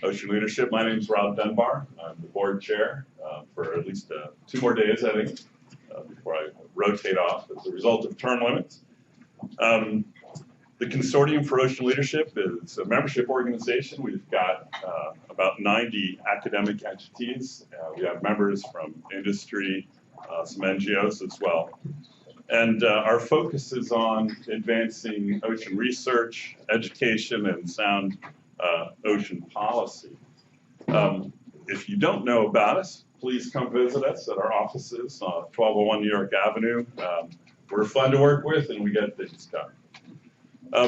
Ocean Leadership. My name is Rob Dunbar. I'm the board chair for at least 2 more days, I think, before I rotate off as a result of term limits. The Consortium for Ocean Leadership is a membership organization. We've got about 90 academic entities. We have members from industry, some NGOs as well. And our focus is on advancing ocean research, education, and sound ocean policy. If you don't know about us, please come visit us at our offices on 1201 New York Avenue. We're fun to work with and we get things done.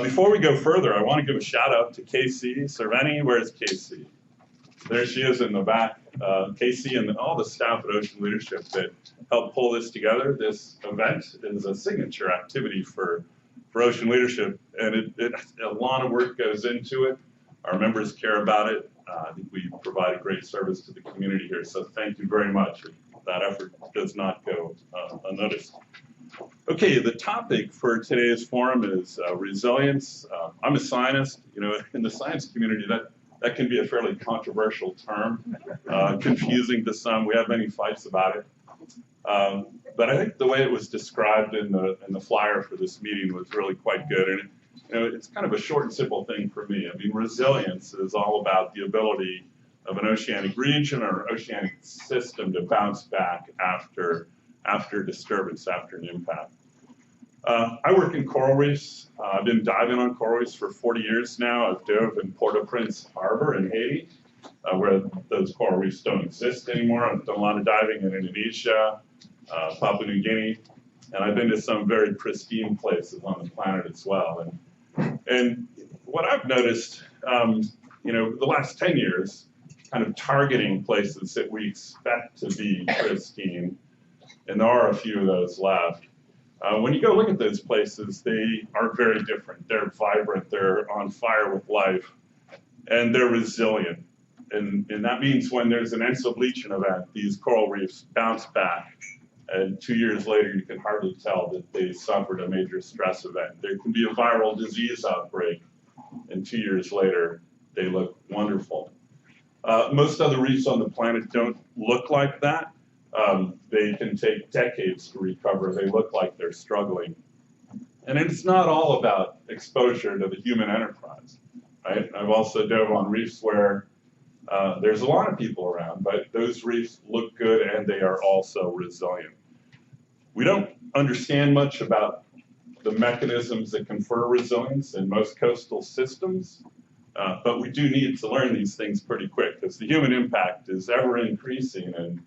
Before we go further, I want to give a shout out to Casey Cerveni. Where's Casey? There she is in the back. Casey and all the staff at Ocean Leadership that helped pull this together. This event is a signature activity for Ocean Leadership, and a lot of work goes into it. Our members care about it. I think we provide a great service to the community here, so thank you very much. That effort does not go unnoticed. Okay, the topic for today's forum is resilience. I'm a scientist. You know, in the science community, that can be a fairly controversial term, confusing to some. We have many fights about it. But I think the way it was described in the flyer for this meeting was really quite good. And you know, it's kind of a short and simple thing for me. I mean, resilience is all about the ability of an oceanic region or oceanic system to bounce back after disturbance, after an impact. I work in coral reefs. I've been diving on coral reefs for 40 years now. I've dove in Port-au-Prince Harbor in Haiti, where those coral reefs don't exist anymore. I've done a lot of diving in Indonesia, Papua New Guinea, and I've been to some very pristine places on the planet as well. And what I've noticed, you know, the last 10 years, kind of targeting places that we expect to be pristine, and there are a few of those left. When you go look at those places, they are very different. They're vibrant, they're on fire with life, and they're resilient. And that means when there's an ensobleaching event, these coral reefs bounce back, and 2 years later, you can hardly tell that they suffered a major stress event. There can be a viral disease outbreak, and 2 years later, they look wonderful. Most other reefs on the planet don't look like that. They can take decades to recover. They look like they're struggling. And it's not all about exposure to the human enterprise, right? I've also dove on reefs where there's a lot of people around, but those reefs look good and they are also resilient. We don't understand much about the mechanisms that confer resilience in most coastal systems, but we do need to learn these things pretty quick because the human impact is ever increasing,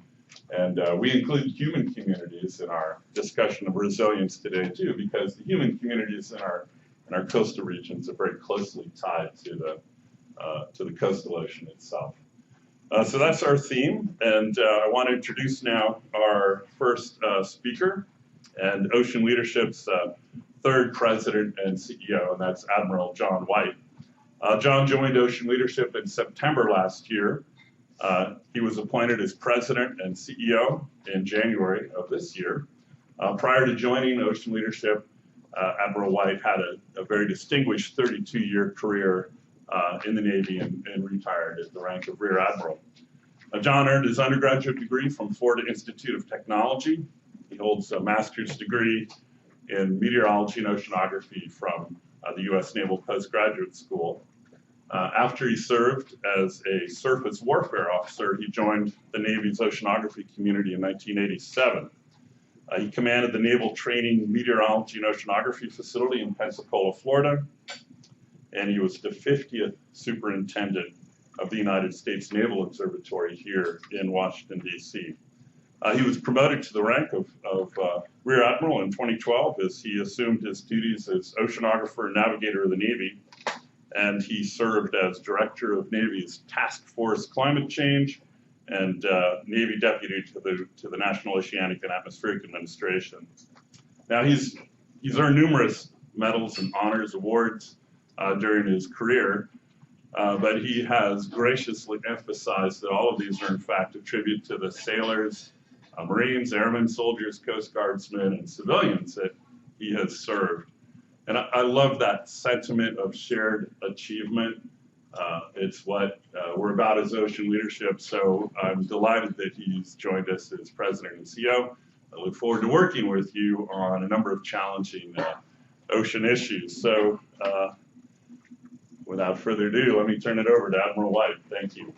and we include human communities in our discussion of resilience today too, because the human communities in our coastal regions are very closely tied to the coastal ocean itself. So that's our theme, and I want to introduce now our first speaker and Ocean Leadership's third president and CEO, and that's Admiral John White. John joined Ocean Leadership in September last year. He was appointed as president and CEO in January of this year. Prior to joining Ocean Leadership, Admiral White had a very distinguished 32-year career in the Navy and retired at the rank of Rear Admiral. John earned his undergraduate degree from Florida Institute of Technology. He holds a master's degree in meteorology and oceanography from the U.S. Naval Postgraduate School. After he served as a surface warfare officer, he joined the Navy's oceanography community in 1987. He commanded the Naval Training Meteorology and Oceanography Facility in Pensacola, Florida, and he was the 50th superintendent of the United States Naval Observatory here in Washington, D.C. He was promoted to the rank of Rear Admiral in 2012 as he assumed his duties as oceanographer and navigator of the Navy, and he served as director of Navy's Task Force Climate Change and Navy Deputy to the National Oceanic and Atmospheric Administration. Now he's earned numerous medals and honors awards during his career, but he has graciously emphasized that all of these are in fact a tribute to the sailors, Marines, airmen, soldiers, Coast Guardsmen, and civilians that he has served. And I love that sentiment of shared achievement. It's what we're about as ocean leadership, so I'm delighted that he's joined us as president and CEO. I look forward to working with you on a number of challenging ocean issues. So without further ado, let me turn it over to Admiral White. Thank you.